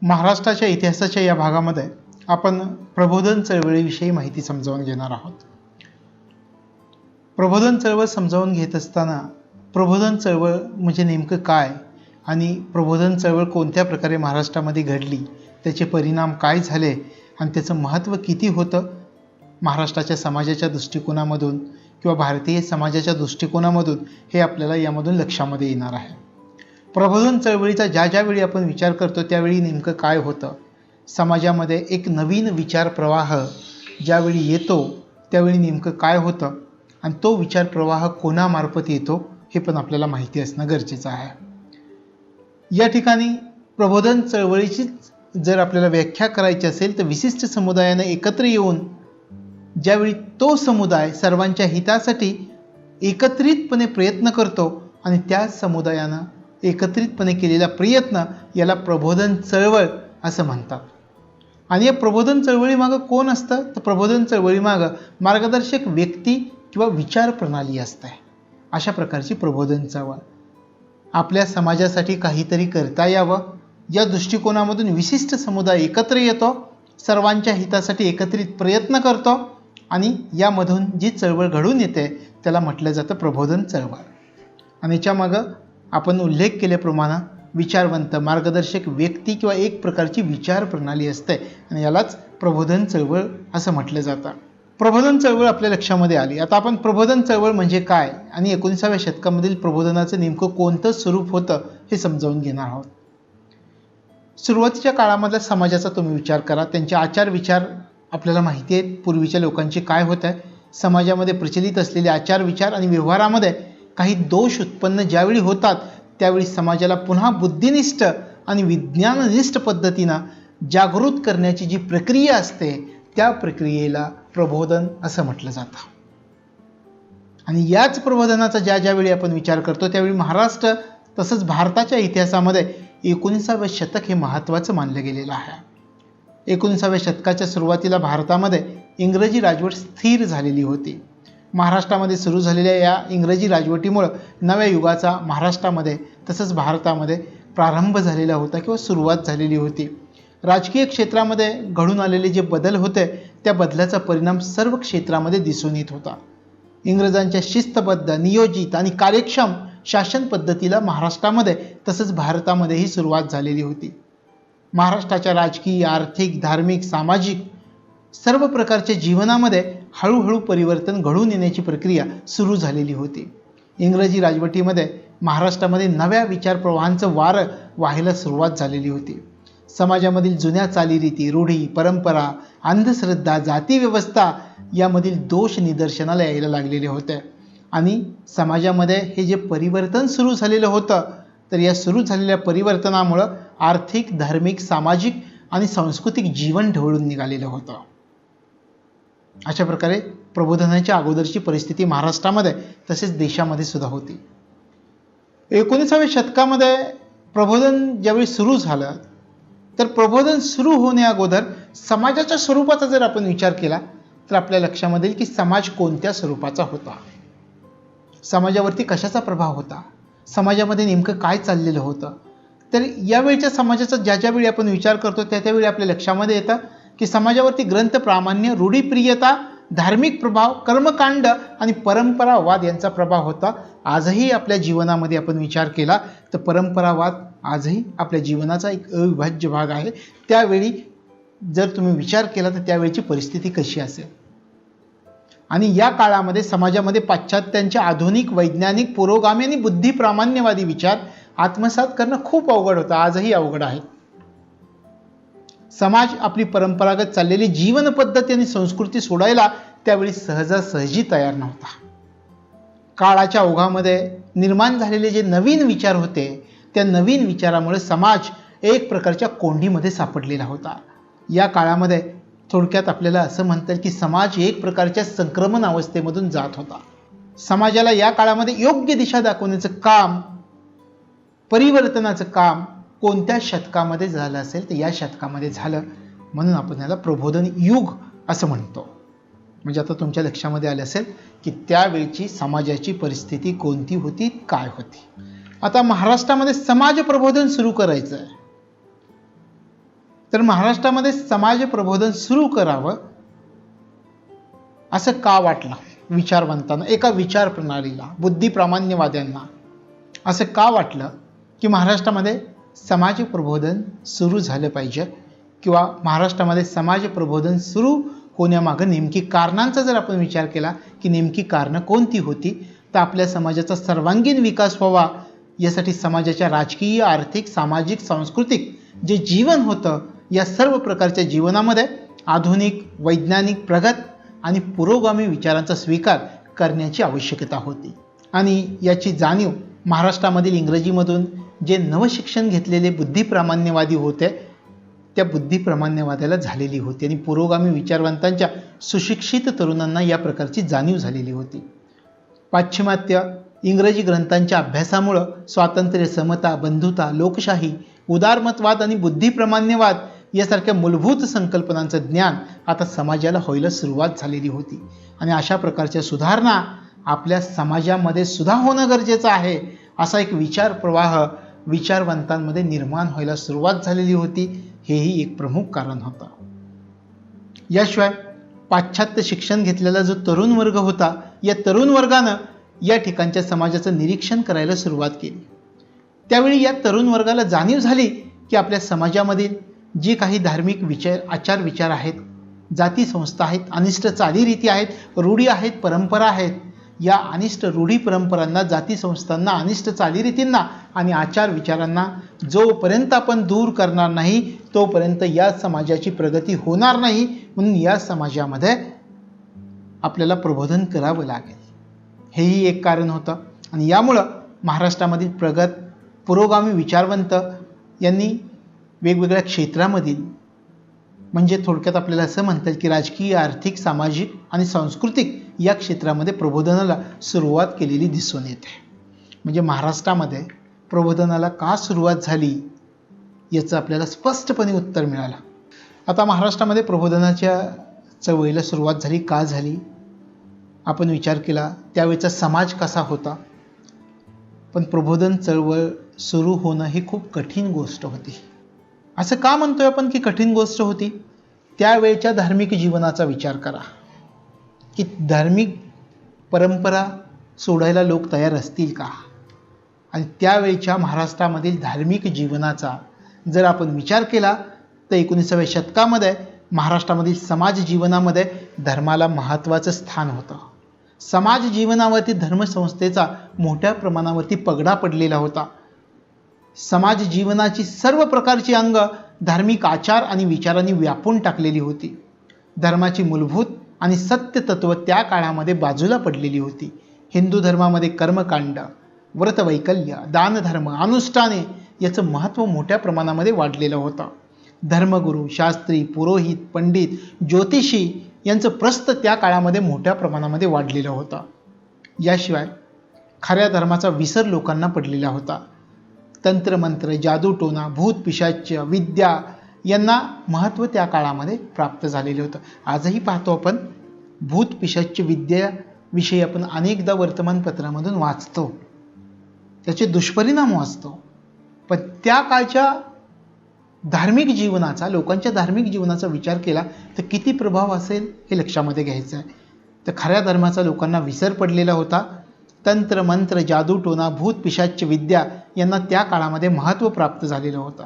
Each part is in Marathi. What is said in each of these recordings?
महाराष्ट्राच्या इतिहासाच्या या भागामध्ये आपण प्रबोधन चळवळीविषयी माहिती समजावून घेणार आहोत. प्रबोधन चळवळ समजावून घेत असताना प्रबोधन चळवळ म्हणजे नेमकं काय आणि प्रबोधन चळवळ कोणत्या प्रकारे महाराष्ट्रामध्ये घडली, त्याचे परिणाम काय झाले आणि त्याचं महत्त्व किती होतं महाराष्ट्राच्या समाजाच्या दृष्टिकोनामधून किंवा भारतीय समाजाच्या दृष्टिकोनामधून, हे आपल्याला यामधून लक्षामध्ये येणार आहे. प्रबोधन चळवळीचा ज्यावेळी आपण विचार करतो त्यावेळी नेमकं काय होतं, समाजामध्ये एक नवीन विचार प्रवाह ज्यावेळी येतो त्यावेळी नेमकं काय होतं आणि तो विचार प्रवाह कोणामार्फत येतो हे पण आपल्याला माहिती असणं गरजेचं आहे. या ठिकाणी प्रबोधन चळवळीची जर आपल्याला व्याख्या करायची असेल तर विशिष्ट समुदायाने एकत्र येऊन ज्यावेळी तो समुदाय सर्वांच्या हितासाठी एकत्रितपणे प्रयत्न करतो आणि त्या समुदायानं एकत्रितपणे केलेला प्रयत्न याला प्रबोधन चळवळ असं म्हणतात. आणि या प्रबोधन चळवळीमागं कोण असतं, तर प्रबोधन चळवळीमागं मार्गदर्शक व्यक्ती किंवा विचार प्रणाली असते. अशा प्रकारची प्रबोधन चळवळ आपल्या समाजासाठी काहीतरी करता यावं या दृष्टिकोनामधून विशिष्ट समुदाय एकत्र येतो, सर्वांच्या हितासाठी एकत्रित प्रयत्न करतो आणि यामधून जी चळवळ घडून येते त्याला म्हटलं जातं प्रबोधन चळवळ. आणि याच्यामागं आपण उल्लेख केल्याप्रमाणे विचारवंत मार्गदर्शक व्यक्ती किंवा एक प्रकारची विचार प्रणाली असते आणि यालाच प्रबोधन चळवळ असं म्हटलं जातं. प्रबोधन चळवळ आपल्या लक्षामध्ये आली. आता आपण प्रबोधन चळवळ म्हणजे काय आणि 19व्या शतकामधील प्रबोधनाचं नेमकं कोणतं स्वरूप होतं हे समजावून घेणार आहोत. सुरुवातीच्या काळामधल्या समाजाचा तुम्ही विचार करा, त्यांचे आचार विचार आपल्याला माहिती आहेत पूर्वीच्या लोकांचे काय होतं. समाजामध्ये प्रचलित असलेले आचार विचार आणि व्यवहारामध्ये काही दोष उत्पन्न ज्यावेळी होतात त्यावेळी समाजाला पुन्हा बुद्धिनिष्ठ आणि विज्ञाननिष्ठ पद्धतीनं जागृत करण्याची जी प्रक्रिया असते त्या प्रक्रियेला प्रबोधन असं म्हटलं जातं. आणि याच प्रबोधनाचा ज्यावेळी आपण विचार करतो त्यावेळी महाराष्ट्र तसंच भारताच्या इतिहासामध्ये 19व्या शतक हे महत्त्वाचं मानलं गेलेलं आहे. 19व्या शतकाच्या सुरुवातीला भारतामध्ये इंग्रजी राजवट स्थिर झालेली होती. महाराष्ट्रामध्ये सुरू झालेल्या या इंग्रजी राजवटीमुळं नव्या युगाचा महाराष्ट्रामध्ये तसंच भारतामध्ये प्रारंभ झालेला होता किंवा सुरुवात झालेली होती. राजकीय क्षेत्रामध्ये घडून आलेले जे बदल होते त्या बदलाचा परिणाम सर्व क्षेत्रामध्ये दिसून येत होता. इंग्रजांच्या शिस्तबद्ध, नियोजित आणि कार्यक्षम शासन पद्धतीला महाराष्ट्रामध्ये तसंच भारतामध्येही सुरुवात झालेली होती. महाराष्ट्राच्या राजकीय, आर्थिक, धार्मिक, सामाजिक सर्व प्रकारच्या जीवनामध्ये हळूहळू परिवर्तन घडून येण्याची प्रक्रिया सुरू झालेली होती. इंग्रजी राजवटीमध्ये महाराष्ट्रामध्ये नव्या विचार प्रवाहांचं वारं वाहायला सुरुवात झालेली होती. समाजामधील जुन्या चालीरीती, रूढी, परंपरा, अंधश्रद्धा, जातीव्यवस्था यामधील दोष निदर्शनाला यायला लागलेले होते. आणि समाजामध्ये हे जे परिवर्तन सुरू झालेलं होतं तर या सुरू झालेल्या परिवर्तनामुळं आर्थिक, धार्मिक, सामाजिक आणि सांस्कृतिक जीवन ढवळून निघालेलं होतं. अशा प्रकारे प्रबोधनाच्या अगोदरची परिस्थिती महाराष्ट्रामध्ये तसेच देशामध्ये सुद्धा होती. 19व्या शतकामध्ये प्रबोधन ज्यावेळी सुरू झालं तर प्रबोधन सुरू होण्या अगोदर समाजाच्या स्वरूपाचा जर आपण विचार केला तर आपल्या लक्षामध्ये येईल की समाज कोणत्या स्वरूपाचा होता, समाजावरती कशाचा प्रभाव होता, समाजामध्ये नेमकं काय चाललेलं होतं. तर यावेळच्या समाजाचा ज्यावेळी आपण विचार करतो त्यावेळी आपल्या लक्षामध्ये येतं की समाजावरती ग्रंथ प्रामाण्य, रूढीप्रियता, धार्मिक प्रभाव, कर्मकांड आणि परंपरावाद यांचा प्रभाव होता. आजही आपल्या जीवनामध्ये आपण विचार केला तर परंपरावाद आजही आपल्या जीवनाचा एक अविभाज्य भाग आहे. त्यावेळी जर तुम्ही विचार केला तर त्यावेळची परिस्थिती कशी असेल. आणि या काळामध्ये समाजामध्ये पाश्चात्यांच्या आधुनिक, वैज्ञानिक, पुरोगामी आणि बुद्धिप्रामाण्यवादी विचार आत्मसात करणं खूप अवघड होतं, आजही अवघड आहे. समाज आपली परंपरागत चाललेली जीवन पद्धती आणि संस्कृती सोडायला त्यावेळी सहजासहजी तयार नव्हता. काळाच्या ओघामध्ये निर्माण झालेले जे नवीन विचार होते त्या नवीन विचारामुळे समाज एक प्रकारच्या कोंडीमध्ये सापडलेला होता. या काळामध्ये थोडक्यात आपल्याला असं म्हणता येईल की समाज एक प्रकारच्या संक्रमण अवस्थेमधून जात होता. समाजाला या काळामध्ये योग्य दिशा दाखवण्याचं काम, परिवर्तनाचं काम कोणत्या शतकामध्ये झालं असेल तर या शतकामध्ये झालं, म्हणून आपण याला प्रबोधन युग असं म्हणतो. म्हणजे आता तुमच्या लक्षामध्ये आलं असेल की त्यावेळची समाजाची परिस्थिती कोणती होती, काय होती. आता महाराष्ट्रामध्ये समाज प्रबोधन सुरू करायचं आहे तर महाराष्ट्रामध्ये समाज प्रबोधन सुरू करावं असं का वाटलं विचारवंतांना, एका विचार प्रणालीला, बुद्धिप्रामाण्यवाद्यांना असं का वाटलं की महाराष्ट्रामध्ये समाज प्रबोधन सुरू झालं पाहिजे, किंवा महाराष्ट्रामध्ये समाज प्रबोधन सुरू होण्यामागं नेमकी कारणांचा जर आपण विचार केला की नेमकी कारणं कोणती होती, तर आपल्या समाजाचा सर्वांगीण विकास व्हावा यासाठी समाजाच्या राजकीय, आर्थिक, सामाजिक, सांस्कृतिक जे जीवन होतं या सर्व प्रकारच्या जीवनामध्ये आधुनिक, वैज्ञानिक, प्रगत आणि पुरोगामी विचारांचा स्वीकार करण्याची आवश्यकता होती. आणि याची जाणीव महाराष्ट्रामधील इंग्रजीमधून जे नवशिक्षण घेतलेले बुद्धिप्रामाण्यवादी होते त्या बुद्धिप्रामाण्यवाद्याला झालेली होती आणि पुरोगामी विचारवंतांच्या सुशिक्षित तरुणांना या प्रकारची जाणीव झालेली होती. पाश्चिमात्य इंग्रजी ग्रंथांच्या अभ्यासामुळं स्वातंत्र्य, समता, बंधुता, लोकशाही, उदारमतवाद आणि बुद्धिप्रामाण्यवाद यासारख्या मूलभूत संकल्पनांचं ज्ञान आता समाजाला व्हायला सुरुवात झालेली होती आणि अशा प्रकारच्या सुधारणा आपल्या समाजामध्ये सुद्धा होणं गरजेचं आहे असा एक विचार प्रवाह विचारवंतांमध्ये निर्माण व्हायला सुरुवात झालेली होती. हेही एक प्रमुख कारण होतं. याशिवाय पाश्चात्य शिक्षण घेतलेला जो तरुण वर्ग होता या तरुण वर्गानं या ठिकाणच्या समाजाचं निरीक्षण करायला सुरुवात केली. त्यावेळी या तरुण वर्गाला जाणीव झाली की आपल्या समाजामधील जी काही धार्मिक आचार विचार आहेत, जाती संस्था आहेत, अनिष्ट चालीरीती आहेत, रूढी आहेत, परंपरा आहेत, या अनिष्ट रूढी परंपरांना, जाती संस्थांना, अनिष्ट चालीरीतींना आणि आचार विचारांना जोपर्यंत आपण दूर करणार नाही तोपर्यंत या समाजाची प्रगती होणार नाही. म्हणून या समाजामध्ये आपल्याला प्रबोधन करावं लागेल, हेही एक कारण होतं. आणि यामुळं महाराष्ट्रामधील प्रगत पुरोगामी विचारवंत यांनी वेगवेगळ्या क्षेत्रामधील, म्हणजे थोडक्यात आपल्याला असं म्हणता येईल की राजकीय, आर्थिक, सामाजिक आणि सांस्कृतिक या क्षेत्रामध्ये प्रबोधनाला सुरुवात केलेली दिसून येते. म्हणजे महाराष्ट्रामध्ये प्रबोधनाला का सुरुवात झाली याचं आपल्याला स्पष्टपणे उत्तर मिळालं. आता महाराष्ट्रामध्ये प्रबोधनाच्या चळवळीला सुरुवात झाली, का झाली? आपण विचार केला त्यावेळेचा समाज कसा होता. पण प्रबोधन चळवळ सुरू होणं ही खूप कठीण गोष्ट होती. असं का म्हणतोय आपण की कठीण गोष्ट होती? त्यावेळच्या धार्मिक जीवनाचा विचार करा की धार्मिक परंपरा सोडायला लोक तयार असतील का? आणि त्यावेळच्या महाराष्ट्रामधील धार्मिक जीवनाचा जर आपण विचार केला तर 19व्या शतकामध्ये महाराष्ट्रामधील समाज जीवनामध्ये धर्माला महत्त्वाचं स्थान होतं. समाज जीवनावरती धर्मसंस्थेचा मोठ्या प्रमाणावरती पगडा पडलेला होता. समाज जीवनाची सर्व प्रकारची अंग धार्मिक आचार आणि विचारांनी व्यापून टाकलेली होती. धर्माची मूलभूत आणि सत्य तत्व त्या काळामध्ये बाजूला पडलेली होती. हिंदू धर्मामध्ये कर्मकांड, व्रतवैकल्य, दानधर्म, अनुष्ठाने याचं महत्त्व मोठ्या प्रमाणामध्ये वाढलेलं होतं. धर्मगुरू, शास्त्री, पुरोहित, पंडित, ज्योतिषी यांचं प्रस्थ त्या काळामध्ये मोठ्या प्रमाणामध्ये वाढलेलं होतं. याशिवाय खऱ्या धर्माचा विसर लोकांना पडलेला होता. तंत्रमंत्र, जादूटोणा, भूत पिशाच्य, विद्या यांना महत्त्व त्या काळामध्ये प्राप्त झालेलं होतं. आजही पाहतो आपण भूत पिशाच्य विद्याविषयी आपण अनेकदा वर्तमानपत्रामधून वाचतो, त्याचे दुष्परिणाम वाचतो. पण त्या काळच्या धार्मिक जीवनाचा, लोकांच्या धार्मिक जीवनाचा विचार केला तर किती प्रभाव असेल हे लक्षामध्ये घ्यायचं आहे. तर खऱ्या धर्माचा लोकांना विसर पडलेला होता. तंत्र मंत्र, जादूटोणा, भूत पिशाच्य विद्या यांना त्या काळामध्ये महत्त्व प्राप्त झालेलं होतं.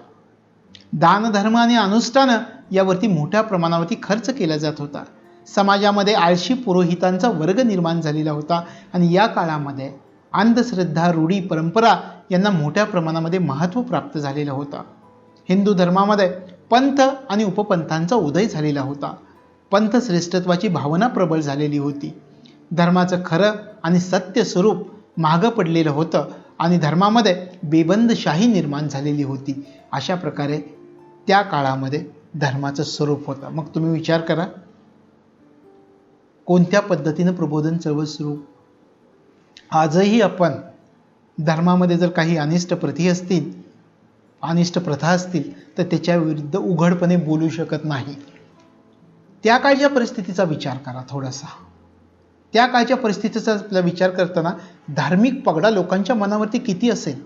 दानधर्म आणि अनुष्ठानं यावरती मोठ्या प्रमाणावरती खर्च केला जात होता. समाजामध्ये आळशी पुरोहितांचा वर्ग निर्माण झालेला होता आणि या काळामध्ये अंधश्रद्धा, रूढी, परंपरा यांना मोठ्या प्रमाणामध्ये महत्त्व प्राप्त झालेलं होतं. हिंदू धर्मामध्ये पंथ आणि उपपंथांचा उदय झालेला होता. पंथ श्रेष्ठत्वाची भावना प्रबळ झालेली होती. धर्माचं खरं आणि सत्य स्वरूप मागं पडलेलं होतं आणि धर्मामध्ये बेबंदशाही निर्माण झालेली होती. अशा प्रकारे त्या काळामध्ये धर्माचं स्वरूप होतं. मग तुम्ही विचार करा कोणत्या पद्धतीनं प्रबोधन चळवळ सुरू. आजही आपण धर्मामध्ये जर काही अनिष्ट प्रथा असतील, अनिष्ट प्रथा असतील तर त्याच्या विरुद्ध उघडपणे बोलू शकत नाही. त्या काळच्या परिस्थितीचा विचार करा थोडासा. त्या काळच्या परिस्थितीचा आपला विचार करताना धार्मिक पगडा लोकांच्या मनावरती किती असेल.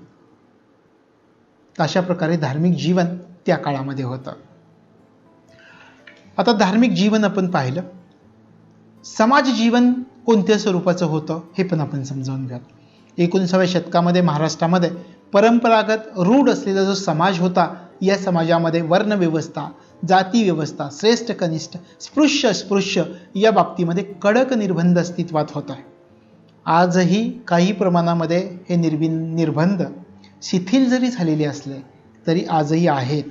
अशा प्रकारे धार्मिक जीवन त्या काळामध्ये होतं. आता धार्मिक जीवन आपण पाहिलं, समाज जीवन कोणत्या स्वरूपाचं होतं हे पण आपण समजावून घ्या. 19व्या शतकामध्ये महाराष्ट्रामध्ये परंपरागत रूढ असलेला जो समाज होता, या समाजामध्ये वर्णव्यवस्था, जाती व्यवस्था, श्रेष्ठ कनिष्ठ, स्पृश्य अस्पृश्य या बाबतीमध्ये कडक निर्बंध अस्तित्वात होत आहे. आजही काही प्रमाणामध्ये हे निर्बंध शिथिल जरी झालेले असले तरी आजही आहेत.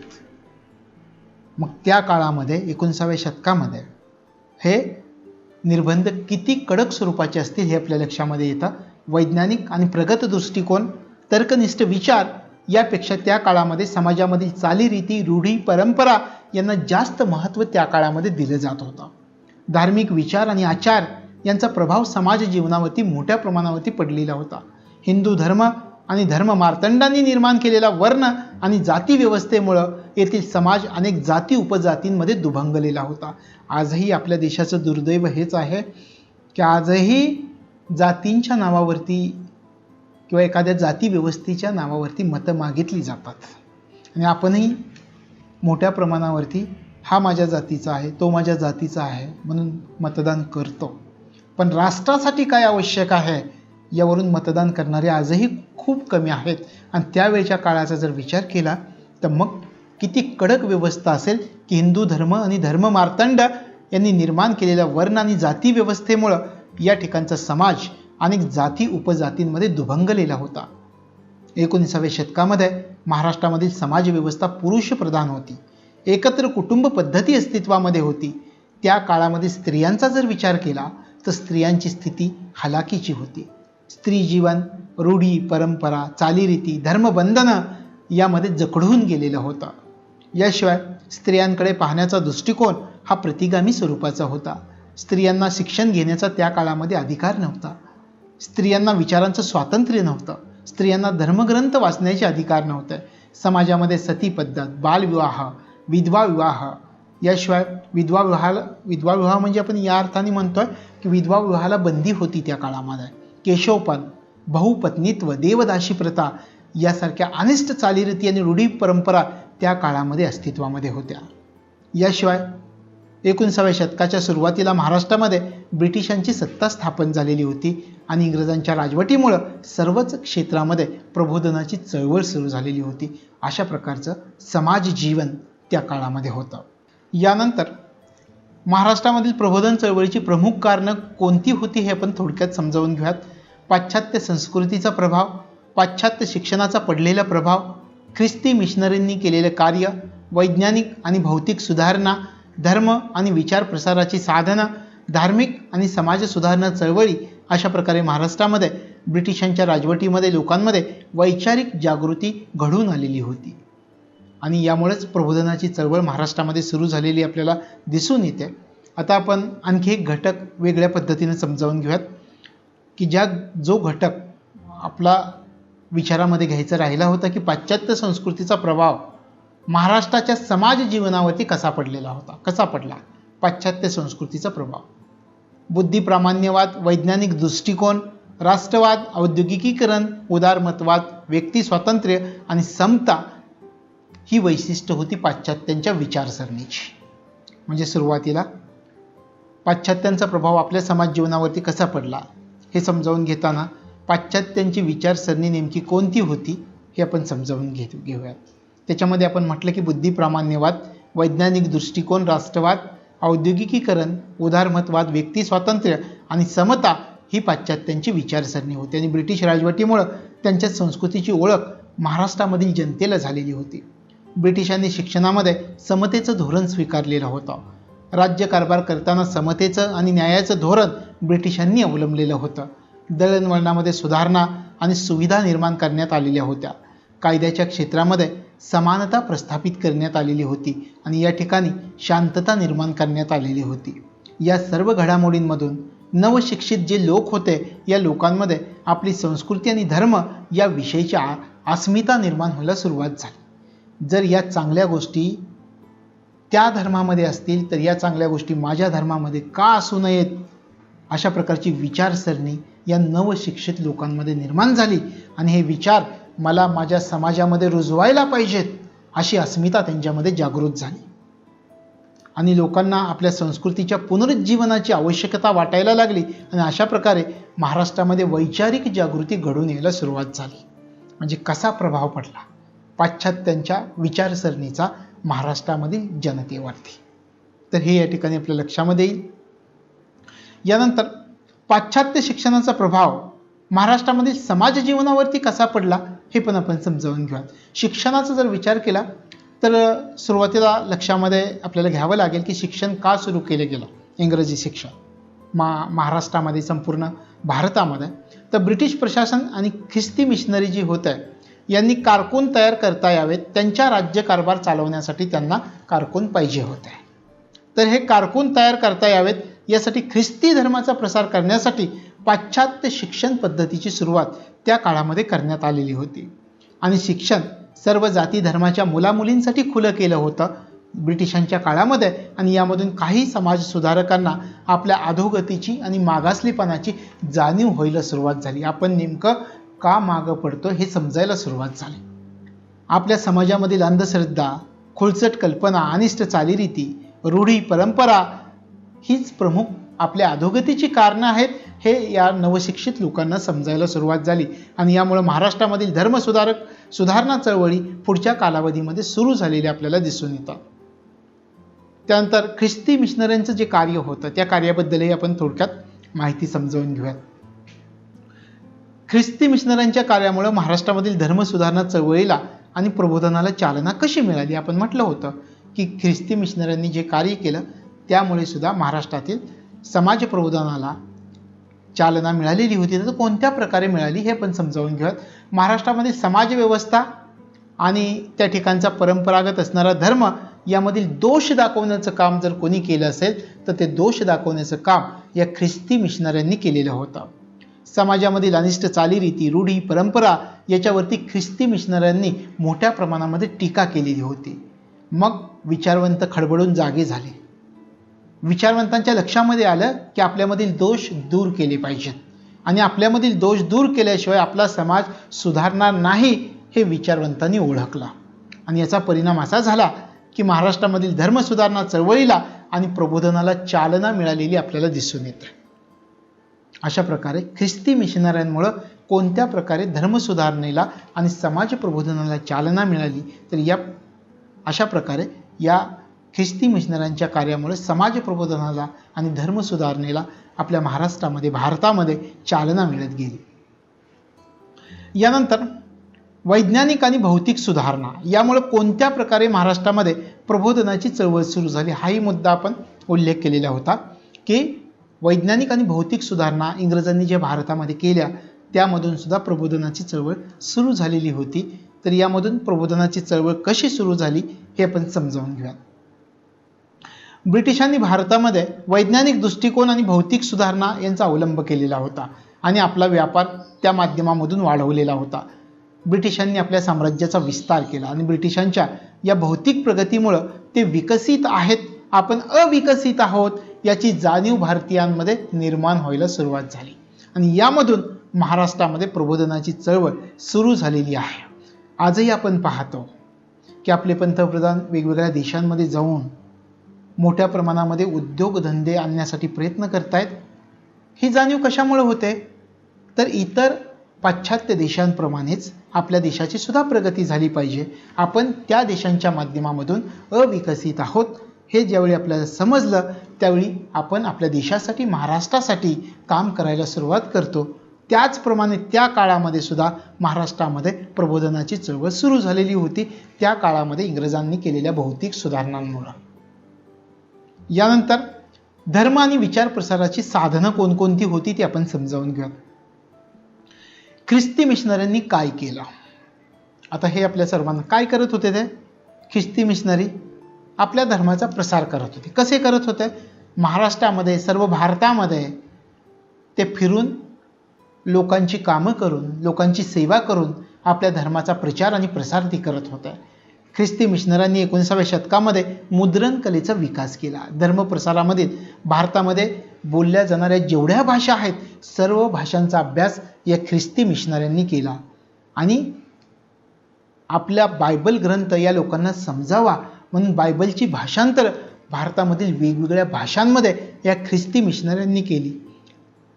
मग त्या काळामध्ये 19व्या शतकामध्ये हे निर्बंध किती कडक स्वरूपाचे असतील हे आपल्या लक्षामध्ये येतं. वैज्ञानिक आणि प्रगत दृष्टिकोन, तर्कनिष्ठ विचार यापेक्षा त्या काळामध्ये समाजामधील चालीरीती, रूढी, परंपरा यांना जास्त महत्त्व त्या काळामध्ये दिलं जात होतं. धार्मिक विचार आणि आचार यांचा प्रभाव समाज जीवनावरती मोठ्या प्रमाणावरती पडलेला होता. हिंदू धर्म आणि धर्म मार्तंडांनी निर्माण केलेला वर्ण आणि जाती व्यवस्थेमुळं येथील समाज अनेक जाती उपजातींमध्ये दुभंगलेला होता. आजही आपल्या देशाचं दुर्दैव हेच आहे की आजही जातींच्या नावावरती किंवा एखाद्या जाती व्यवस्थेच्या नावावरती मतं मागितली जातात आणि आपणही मोठ्या प्रमाणावरती हा माझ्या जातीचा आहे, तो माझ्या जातीचा आहे म्हणून मतदान करतो. पण राष्ट्रासाठी काय आवश्यक आहे यावरून मतदान करणारे आजही खूप कमी आहेत. आणि त्यावेळच्या काळाचा जर विचार केला तर मग किती कडक व्यवस्था असेल की हिंदू धर्म आणि धर्म मार्तंड यांनी निर्माण केलेल्या वर्ण आणि जाती व्यवस्थेमुळं या ठिकाणचा समाज अनेक जाती उपजातींमध्ये दुभंगलेला होता. 19व्या शतकामध्ये महाराष्ट्रामधील समाज व्यवस्था पुरुष प्रधान होती. एकत्र कुटुंब पद्धती अस्तित्वामध्ये होती. त्या काळामध्ये स्त्रियांचा जर विचार केला तर स्त्रियांची स्थिती हलाखीची होती. स्त्री जीवन रूढी, परंपरा, चालीरीती, धर्मबंधनं यामध्ये जखडून गेलेलं होतं. याशिवाय स्त्रियांकडे पाहण्याचा दृष्टिकोन हा प्रतिगामी स्वरूपाचा होता. स्त्रियांना शिक्षण घेण्याचा त्या काळामध्ये अधिकार नव्हता. स्त्रियांना विचारांचं स्वातंत्र्य नव्हतं. स्त्रियांना धर्मग्रंथ वाचण्याचे अधिकार नव्हते. समाजामध्ये सती पद्धत, बालविवाह, विधवा विवाह, याशिवाय विधवा विवाह म्हणजे आपण या अर्थाने म्हणतोय की विधवा विवाहाला बंदी होती त्या काळामध्ये. केशवपण, बहुपत्नीत्व, देवदासी प्रथा यासारख्या अनिष्ट चालीरीती आणि रूढी परंपरा त्या काळामध्ये अस्तित्वामध्ये होत्या. याशिवाय 19व्या शतकाच्या सुरुवातीला महाराष्ट्रामध्ये ब्रिटिशांची सत्ता स्थापन झालेली होती आणि इंग्रजांच्या राजवटीमुळं सर्वच क्षेत्रामध्ये प्रबोधनाची चळवळ सुरू झालेली होती. अशा प्रकारचं समाज जीवन त्या काळामध्ये होतं. यानंतर महाराष्ट्रामधील प्रबोधन चळवळीची प्रमुख कारणं कोणती होती हे आपण थोडक्यात समजावून घेऊयात. पाश्चात्य संस्कृतीचा प्रभाव, पाश्चात्य शिक्षणाचा पडलेला प्रभाव, ख्रिस्ती मिशनरींनी केलेलं कार्य, वैज्ञानिक आणि भौतिक सुधारणा, धर्म आणि विचार प्रसाराची साधनं, धार्मिक आणि समाज सुधारणा चळवळी. अशा प्रकारे महाराष्ट्रामध्ये ब्रिटिशांच्या राजवटीमध्ये लोकांमध्ये वैचारिक जागृती घडून आलेली होती आणि यामुळेच प्रबोधनाची चळवळ महाराष्ट्रामध्ये सुरू झालेली आपल्याला दिसून येते. आता आपण आणखी एक घटक वेगळ्या पद्धतीने समजावून घेऊयात की जो घटक आपला विचारामध्ये घ्यायचा राहिला होता की पाश्चात्य संस्कृतीचा प्रभाव महाराष्ट्राच्या समाज जीवनावरती कसा पडला. पाश्चात्य संस्कृतीचा प्रभाव बुद्धिप्रामाण्यवाद, वैज्ञानिक दृष्टिकोन, राष्ट्रवाद, औद्योगिकीकरण, उदारमतवाद, व्यक्ती स्वातंत्र्य आणि समता ही वैशिष्ट्य होती पाश्चात्यांच्या विचारसरणीची. म्हणजे सुरुवातीला पाश्चात्यांचा प्रभाव आपल्या समाज जीवनावरती कसा पडला हे समजावून घेताना पाश्चात्यांची विचारसरणी नेमकी कोणती होती हे आपण समजावून घेऊयात. त्याच्यामध्ये आपण म्हटलं की बुद्धिप्रामाण्यवाद, वैज्ञानिक दृष्टिकोन, राष्ट्रवाद, औद्योगिकीकरण, उदारमतवाद, व्यक्ती स्वातंत्र्य आणि समता ही पाश्चात्यांची विचारसरणी होती आणि ब्रिटिश राजवटीमुळं त्यांच्या संस्कृतीची ओळख महाराष्ट्रामधील जनतेला झालेली होती. ब्रिटिशांनी शिक्षणामध्ये समतेचं धोरण स्वीकारलेलं होतं. राज्यकारभार करताना समतेचं आणि न्यायाचं धोरण ब्रिटिशांनी अवलंबलेलं होतं. दळणवळणामध्ये सुधारणा आणि सुविधा निर्माण करण्यात आलेल्या होत्या. कायद्याच्या क्षेत्रामध्ये समानता प्रस्थापित करण्यात आलेली होती आणि या ठिकाणी शांतता निर्माण करण्यात आलेली होती. या सर्व घडामोडींमधून नवशिक्षित जे लोक होते या लोकांमध्ये आपली संस्कृती आणि धर्म या विषयीची अस्मिता निर्माण व्हायला सुरुवात झाली. जर या चांगल्या गोष्टी त्या धर्मामध्ये असतील तर या चांगल्या गोष्टी माझ्या धर्मामध्ये का असू नयेत, अशा प्रकारची विचारसरणी या नवशिक्षित लोकांमध्ये निर्माण झाली आणि हे विचार मला माझ्या समाजामध्ये रुजवायला पाहिजेत अशी अस्मिता त्यांच्यामध्ये जागृत झाली. आणि लोकांना आपल्या संस्कृतीच्या पुनरुज्जीवनाची आवश्यकता वाटायला लागली आणि अशा प्रकारे महाराष्ट्रामध्ये वैचारिक जागृती घडून यायला सुरुवात झाली. म्हणजे कसा प्रभाव पडला पाश्चात्यांच्या विचारसरणीचा महाराष्ट्रामधील जनतेवरती, तर हे या ठिकाणी आपल्या लक्षामध्ये येईल. यानंतर पाश्चात्य शिक्षणाचा प्रभाव महाराष्ट्रामधील समाज जीवनावरती कसा पडला हे पण आपण समजावून घेऊयात. शिक्षणाचा जर विचार केला तर सुरुवातीला लक्षामध्ये आपल्याला घ्यावं लागेल की शिक्षण का सुरू केलं गेलं, इंग्रजी शिक्षण महाराष्ट्रामध्ये, संपूर्ण भारतामध्ये. तर ब्रिटिश प्रशासन आणि ख्रिस्ती मिशनरी जी होत आहे यांनी कारकून तयार करता यावेत. त्यांच्या राज्यकारभार चालवण्यासाठी त्यांना कारकून पाहिजे होते. तर हे कारकून तयार करता यावेत यासाठी ख्रिस्ती धर्माचा प्रसार करण्यासाठी पाश्चात्य शिक्षण पद्धतीची सुरुवात त्या काळामध्ये करण्यात आलेली होती. आणि शिक्षण सर्व जाती धर्माच्या मुलामुलींसाठी खुलं केलं होतं ब्रिटिशांच्या काळामध्ये. आणि यामधून काही समाज सुधारकांना आपल्या अधोगतीची आणि मागासलेपणाची जाणीव व्हायला सुरुवात झाली. आपण नेमकं का मागं पडतो हे समजायला सुरुवात झाली. आपल्या समाजामधील अंधश्रद्धा, खुळचट कल्पना, अनिष्ट चालीरीती, रूढी, परंपरा हीच प्रमुख आपल्या अधोगतीची कारणं आहेत हे या नवशिक्षित लोकांना समजायला सुरुवात झाली. आणि यामुळे महाराष्ट्रामधील सुधारणा चळवळी पुढच्या कालावधीमध्ये सुरू झालेली आपल्याला दिसून येतात. त्यानंतर ख्रिस्ती मिशनऱ्यांचं जे कार्य होतं त्या कार्याबद्दलही आपण थोडक्यात माहिती समजावून घेऊयात. ख्रिस्ती मिशनऱ्यांच्या कार्यामुळे महाराष्ट्रामधील धर्मसुधारणा चळवळीला आणि प्रबोधनाला चालना कशी मिळाली. आपण म्हटलं होतं की ख्रिस्ती मिशनऱ्यांनी जे कार्य केलं त्यामुळे सुद्धा महाराष्ट्रातील समाज प्रबोधनाला चालना मिळालेली होती. तर कोणत्या प्रकारे मिळाली हे पण समजावून घेऊयात. महाराष्ट्रामध्ये समाज व्यवस्था आणि त्या ठिकाणचा परंपरागत असणारा धर्म यामधील दोष दाखवण्याचं काम जर कोणी केलं असेल तर ते दोष दाखवण्याचं काम या ख्रिस्ती मिशनऱ्यांनी केलेलं होतं. समाजामधील अनिष्ट चालीरीती, रूढी, परंपरा याच्यावरती ख्रिस्ती मिशनऱ्यांनी मोठ्या प्रमाणामध्ये टीका केलेली होती. मग विचारवंत खडबडून जागे झाले. विचारवंतांच्या लक्षामध्ये आलं की आपल्यामधील दोष दूर केले पाहिजेत आणि आपल्यामधील दोष दूर केल्याशिवाय आपला समाज सुधारणार नाही हे विचारवंतांनी ओळखलं. आणि याचा परिणाम असा झाला की महाराष्ट्रामधील धर्मसुधारणा चळवळीला आणि प्रबोधनाला चालना मिळालेली आपल्याला दिसून येते. अशा प्रकारे ख्रिस्ती मिशनऱ्यांमुळे कोणत्या प्रकारे धर्मसुधारणेला आणि समाज प्रबोधनाला चालना मिळाली तर अशा प्रकारे या ख्रिस्ती मिशनऱ्यांच्या कार्यामुळे समाज प्रबोधनाला आणि धर्मसुधारणेला आपल्या महाराष्ट्रामध्ये, भारतामध्ये चालना मिळत गेली. यानंतर वैज्ञानिक आणि भौतिक सुधारणा यामुळे कोणत्या प्रकारे महाराष्ट्रामध्ये प्रबोधनाची चळवळ सुरू झाली हाही मुद्दा आपण उल्लेख केलेला होता की वैज्ञानिक आणि भौतिक सुधारणा इंग्रजांनी जे भारतामध्ये केल्या त्यामधून सुद्धा प्रबोधनाची चळवळ सुरू झालेली होती. तर यामधून प्रबोधनाची चळवळ कशी सुरू झाली हे आपण समजावून घेऊया. ब्रिटिशांनी भारतामध्ये वैज्ञानिक दृष्टिकोन आणि भौतिक सुधारणा यांचा अवलंब केलेला होता आणि आपला व्यापार त्या माध्यमामधून वाढवलेला होता. ब्रिटिशांनी आपल्या साम्राज्याचा विस्तार केला आणि ब्रिटिशांच्या या भौतिक प्रगतीमुळे ते विकसित आहेत, आपण अविकसित आहोत याची जाणीव भारतीयांमध्ये निर्माण व्हायला सुरुवात झाली. आणि यामधून महाराष्ट्रामध्ये प्रबोधनाची चळवळ सुरू झालेली आहे. आजही आपण पाहतो की आपले पंतप्रधान वेगवेगळ्या देशांमध्ये जाऊन मोठ्या प्रमाणामध्ये उद्योगधंदे आणण्यासाठी प्रयत्न करतायत. ही जाणीव कशामुळे होते तर इतर पाश्चात्य देशांप्रमाणेच आपल्या देशाची सुद्धा प्रगती झाली पाहिजे, आपण त्या देशांच्या माध्यमामधून अविकसित आहोत हे ज्यावेळी आपल्याला समजलं त्यावेळी आपण आपल्या देशासाठी, महाराष्ट्रासाठी काम करायला सुरुवात करतो. त्याचप्रमाणे त्या काळामध्ये सुद्धा महाराष्ट्रामध्ये प्रबोधनाची चळवळ सुरू झालेली होती त्या काळामध्ये इंग्रजांनी केलेल्या भौतिक सुधारणांमुळे. यानंतर धर्म आणि विचार प्रसाराची साधनं कोणकोणती होती ती आपण समजावून घेऊया. ख्रिस्ती मिशनऱ्यांनी काय केलं. आता हे आपल्या सर्वांना काय करत होते ते ख्रिस्ती मिशनरी आपल्या धर्माचा प्रसार करत होते. कसे करत होते. महाराष्ट्रामध्ये, सर्व भारतामध्ये ते फिरून लोकांची कामं करून, लोकांची सेवा करून आपल्या धर्माचा प्रचार आणि प्रसार ती करत होते. ख्रिस्ती मिशनरांनी 19व्या शतकामध्ये मुद्रण कलेचा विकास केला. धर्मप्रसारामध्ये भारतामध्ये बोलल्या जाणाऱ्या जेवढ्या भाषा आहेत सर्व भाषांचा अभ्यास या ख्रिस्ती मिशनऱ्यांनी केला आणि आपला बायबल ग्रंथ या लोकांना समजावा म्हणून बायबलची भाषांतर भारतामधील वेगवेगळ्या भाषांमध्ये या ख्रिस्ती मिशनऱ्यांनी केली.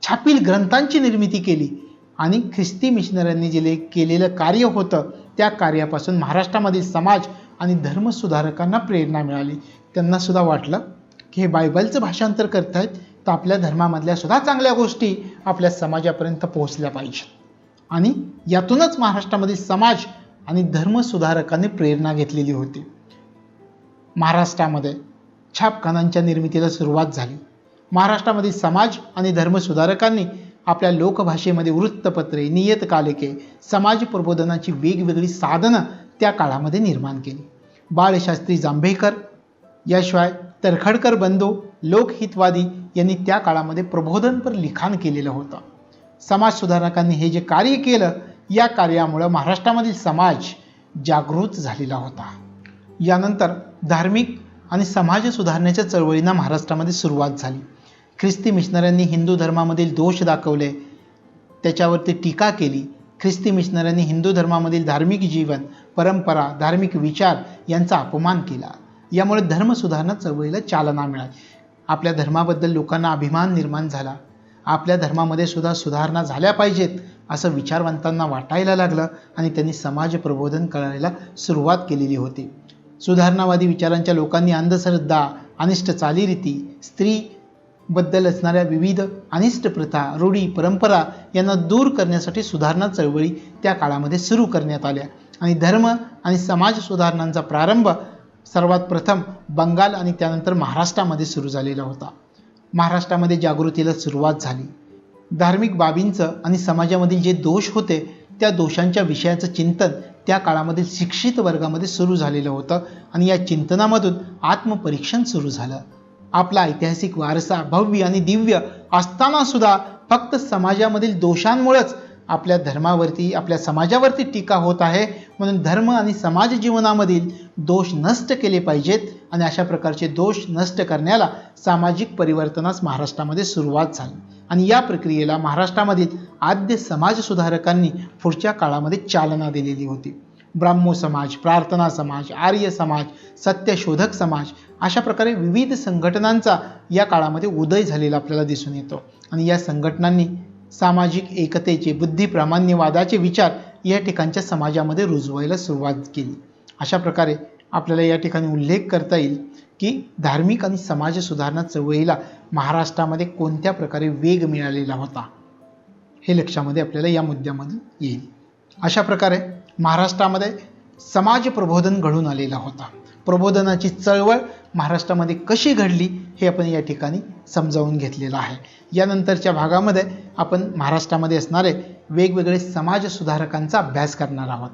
छापील ग्रंथांची निर्मिती केली आणि ख्रिस्ती मिशनऱ्यांनी जे केलेलं कार्य होतं त्या कार्यापासून महाराष्ट्रामधील समाज आणि धर्मसुधारकांना प्रेरणा मिळाली. त्यांना सुद्धा वाटलं की हे बायबलचं भाषांतर करतायत तर आपल्या धर्मामधल्या सुद्धा चांगल्या गोष्टी आपल्या समाजापर्यंत पोहोचल्या पाहिजेत. आणि यातूनच महाराष्ट्रामधील समाज आणि धर्मसुधारकांनी प्रेरणा घेतलेली होती. महाराष्ट्रामध्ये छापखानांच्या निर्मितीला सुरुवात झाली. महाराष्ट्रामधील समाज आणि धर्मसुधारकांनी आपल्या लोकभाषेमध्ये वृत्तपत्रे, नियतकालिके, समाज प्रबोधनाची वेगवेगळी साधनं त्या काळामध्ये निर्माण केली. बाळशास्त्री जांभेकर याशिवाय तरखडकर बंधू, लोकहितवादी यांनी त्या काळामध्ये प्रबोधनपर लिखाण केलेलं होतं. समाजसुधारकांनी हे जे कार्य केलं या कार्यामुळे महाराष्ट्रामधील समाज जागृत झालेला होता. यानंतर धार्मिक आणि समाज सुधारण्याच्या चळवळींना महाराष्ट्रामध्ये सुरुवात झाली. ख्रिस्ती मिशनऱ्यांनी हिंदू धर्मामधील दोष दाखवले, त्याच्यावरती टीका केली. ख्रिस्ती मिशनऱ्यांनी हिंदू धर्मामधील धार्मिक जीवन, परंपरा, धार्मिक विचार यांचा अपमान केला. यामुळे धर्मसुधारणा चळवळीला चालना मिळाली. आपल्या धर्माबद्दल लोकांना अभिमान निर्माण झाला. आपल्या धर्मामध्ये सुद्धा सुधारणा झाल्या पाहिजेत असं विचारवंतांना वाटायला लागलं आणि त्यांनी समाज प्रबोधन करायला सुरुवात केलेली होती. सुधारणावादी विचारांच्या लोकांनी अंधश्रद्धा, अनिष्ट चालीरीती, स्त्रीबद्दल असणाऱ्या विविध अनिष्ट प्रथा, रूढी, परंपरा यांना दूर करण्यासाठी सुधारणा चळवळी त्या काळामध्ये सुरू करण्यात आल्या आणि धर्म आणि समाज सुधारणांचा प्रारंभ सर्वात प्रथम बंगाल आणि त्यानंतर महाराष्ट्रामध्ये सुरू झालेला होता. महाराष्ट्रामध्ये जागृतीला सुरुवात झाली. धार्मिक बाबींचं आणि समाजामधील जे दोष होते त्या दोषांच्या विषयाचं चिंतन त्या काळामधील शिक्षित वर्गामध्ये सुरू झालेलं होतं आणि या चिंतनामधून आत्मपरीक्षण सुरू झालं. आपला ऐतिहासिक वारसा भव्य आणि दिव्य असताना सुद्धा फक्त समाजामधील दोषांमुळेच आपल्या धर्मावरती, आपल्या समाजावरती टीका होत आहे. म्हणून धर्म आणि समाज जीवनामधील दोष नष्ट केले पाहिजेत आणि अशा प्रकारचे दोष नष्ट करण्याला सामाजिक परिवर्तनास महाराष्ट्रामध्ये सुरुवात झाली आणि या प्रक्रियेला महाराष्ट्रामधील आद्य समाज सुधारकांनी पुढच्या काळामध्ये चालना दिलेली होती. ब्राह्मो समाज, प्रार्थना समाज, आर्य समाज, सत्यशोधक समाज अशा प्रकारे विविध संघटनांचा या काळामध्ये उदय झालेला आपल्याला दिसून येतो आणि या संघटनांनी सामाजिक एकतेचे, बुद्धिप्रामाण्यवादाचे विचार या ठिकाणच्या समाजामध्ये रुजवायला सुरुवात केली. अशा प्रकारे आपल्याला या ठिकाणी उल्लेख करता येईल की धार्मिक आणि समाज सुधारणा चळवळीला महाराष्ट्रामध्ये कोणत्या प्रकारे वेग मिळालेला होता हे लक्षामध्ये आपल्याला या मुद्द्यामधून येईल. अशा प्रकारे महाराष्ट्रामध्ये समाज प्रबोधन घडून आलेला होता. प्रबोधनाची चळवळ महाराष्ट्रामध्ये कशी घडली हे आपण या ठिकाणी समजावून घेतलेलं आहे. यानंतरच्या भागामध्ये आपण महाराष्ट्रामध्ये असणारे वेगवेगळे समाज सुधारकांचा अभ्यास करणार आहोत.